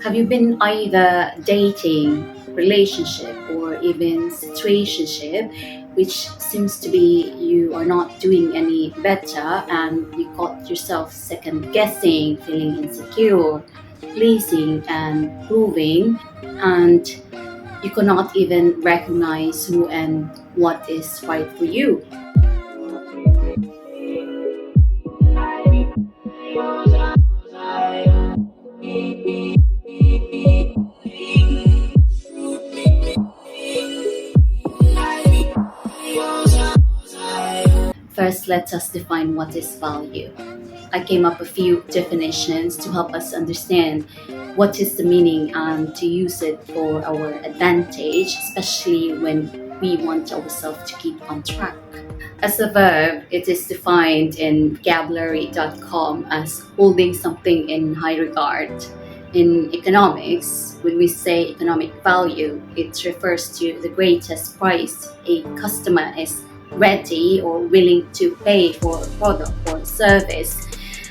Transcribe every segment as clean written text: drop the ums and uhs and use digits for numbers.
Have you been either dating, relationship, or even situationship, which seems to be you are not doing any better and you caught yourself second guessing, feeling insecure, pleasing and proving, and you cannot even recognize who and what is right for you? First, let us define what is value. I came up with a few definitions to help us understand what is the meaning and to use it for our advantage, especially when we want ourselves to keep on track. As a verb, it is defined in vocabulary.com as holding something in high regard. In economics, when we say economic value, it refers to the greatest price a customer is ready or willing to pay for a product or service,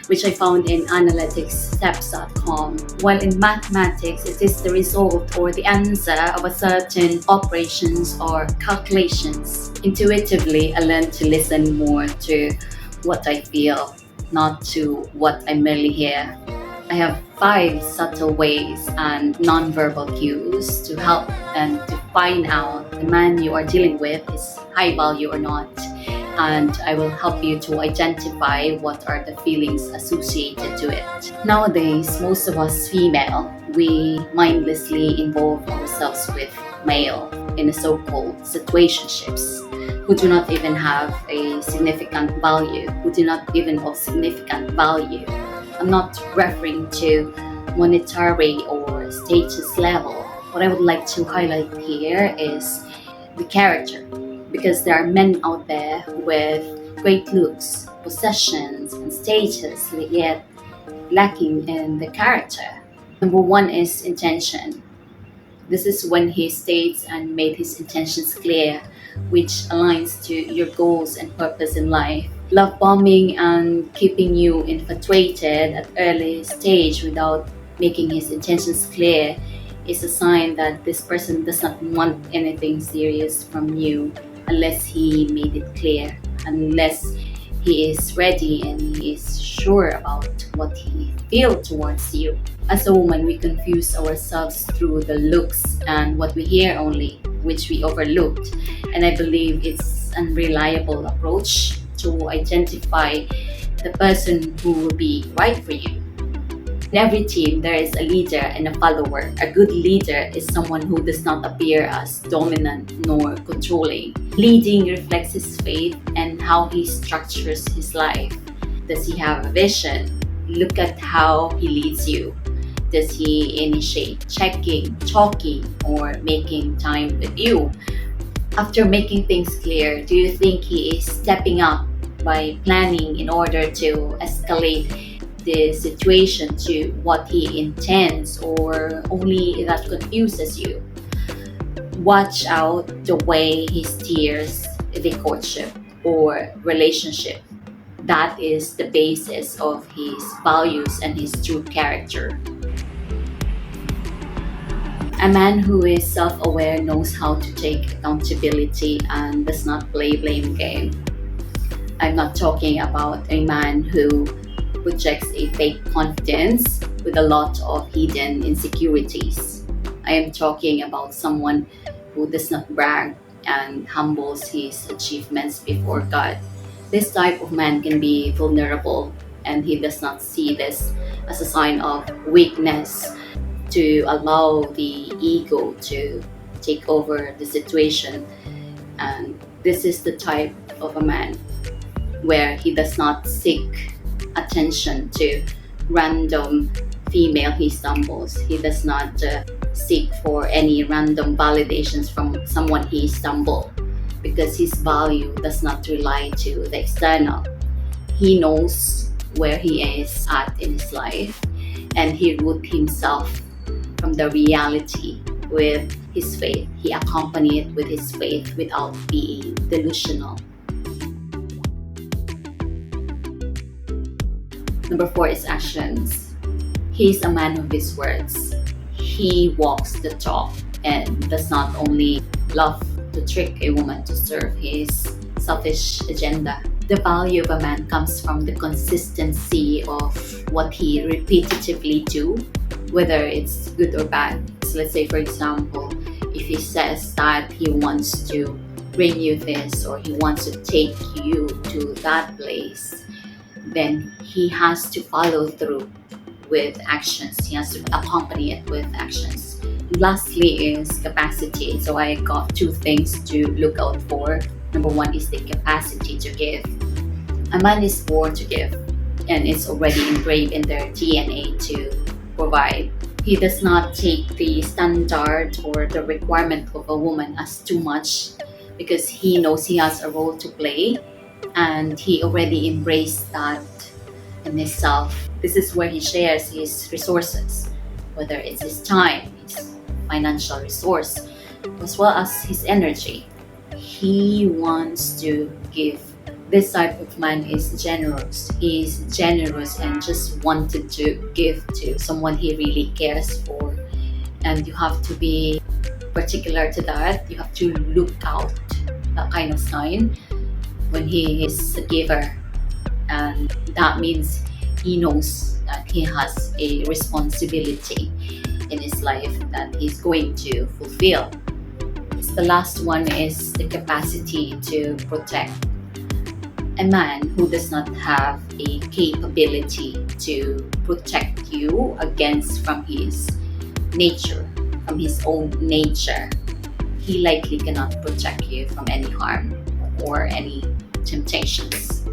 which I found in analyticssteps.com. While in mathematics, it is the result or the answer of a certain operations or calculations. Intuitively, I learned to listen more to what I feel, not to what I merely hear. I have 5 subtle ways and nonverbal cues to help and to find out the man you are dealing with is high value or not. And I will help you to identify what are the feelings associated to it. Nowadays, most of us female, we mindlessly involve ourselves with male in a so-called situationships who do not even have a significant value, who do not even of significant value. I'm not referring to monetary or status level. What I would like to highlight here is the character, because there are men out there with great looks, possessions, and status, yet lacking in the character. Number one is intention. This is when he states and made his intentions clear, which aligns to your goals and purpose in life. Love bombing and keeping you infatuated at early stage without making his intentions clear is a sign that this person does not want anything serious from you unless he made it clear, unless he is ready and he is sure about what he feels towards you. As a woman, we confuse ourselves through the looks and what we hear only, which we overlooked. And I believe it's an unreliable approach to identify the person who will be right for you. In every team, there is a leader and a follower. A good leader is someone who does not appear as dominant nor controlling. Leading reflects his faith and how he structures his life. Does he have a vision? Look at how he leads you. Does he initiate checking, talking, or making time with you? After making things clear, do you think he is stepping up by planning in order to escalate the situation to what he intends, or only that confuses you? Watch out the way he steers the courtship or relationship. That is the basis of his values and his true character. A man who is self-aware knows how to take accountability and does not play blame game. I'm not talking about a man who projects a fake confidence with a lot of hidden insecurities. I am talking about someone who does not brag and humbles his achievements before God. This type of man can be vulnerable, and he does not see this as a sign of weakness to allow the ego to take over the situation. And this is the type of a man where he does not seek attention to random female he stumbles. He does not seek for any random validations from someone he stumbled, because his value does not rely to the external. He knows where he is at in his life, and he roots himself from the reality with his faith. He accompanies it with his faith without being delusional. Number 4 is actions. He is a man of his words. he walks the talk and does not only love to trick a woman to serve his selfish agenda. The value of a man comes from the consistency of what he repetitively do, whether it's good or bad. So let's say, for example, if he says that he wants to bring you this or he wants to take you to that place, then he has to follow through with actions. He has to accompany it with actions. Lastly is capacity. So I got two things to look out for. Number one is the capacity to give. A man is born to give, and it's already engraved in their DNA to provide. He does not take the standard or the requirement of a woman as too much, because he knows he has a role to play and he already embraced that in himself. This is where he shares his resources, whether it's his time, his financial resource, as well as his energy. He wants to give. This type of man is generous. He's generous and just wanted to give to someone he really cares for. And you have to be particular to that. You have to look out that kind of sign when he is a giver. And that means he knows that he has a responsibility in his life that he's going to fulfill. The last one is the capacity to protect. A man who does not have a capability to protect you against from his nature, from his own nature, he likely cannot protect you from any harm or any temptations.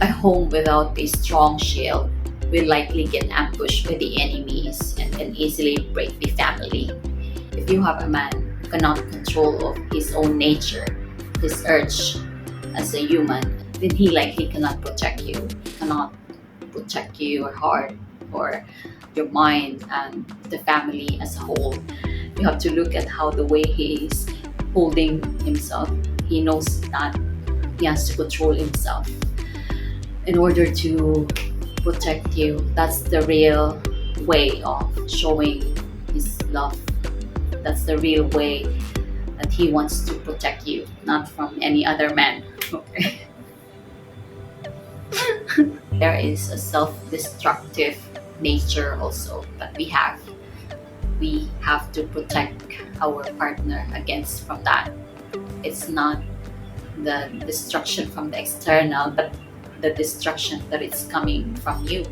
A home without a strong shield will likely get ambushed by the enemies and can easily break the family. If you have a man who cannot control of his own nature, his urge as a human, then he likely cannot protect you. He cannot protect you, your heart, or your mind, and the family as a whole. You have to look at how the way he is holding himself. He knows that he has to control himself in order to protect you. That's the real way of showing his love. That's the real way that he wants to protect you, not from any other man. Okay. There is a self-destructive nature also that we have. We have to protect our partner against from that. It's not the destruction from the external, but the destruction that is coming from you.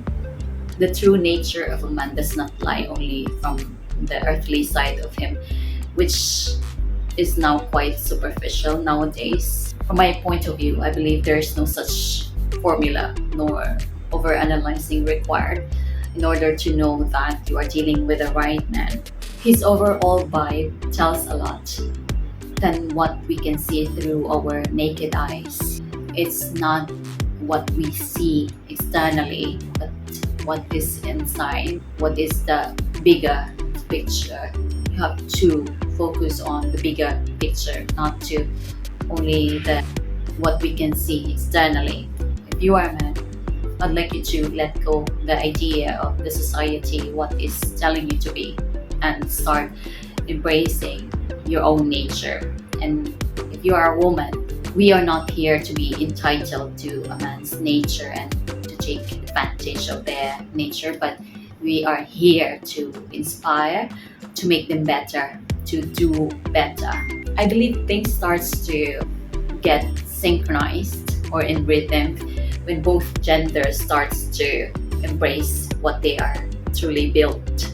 The true nature of a man does not lie only from the earthly side of him, which is now quite superficial nowadays. From my point of view, I believe there is no such formula nor over-analyzing required in order to know that you are dealing with the right man. His overall vibe tells a lot than what we can see through our naked eyes. It's not what we see externally, but what is inside, what is the bigger picture. You have to focus on the bigger picture, not to only the what we can see externally. If you are a man, I'd like you to let go the idea of the society, what is telling you to be, and start embracing your own nature. And if you are a woman, we are not here to be entitled to a man's nature and to take advantage of their nature, but we are here to inspire, to make them better, to do better. I believe things starts to get synchronized or in rhythm when both genders starts to embrace what they are truly built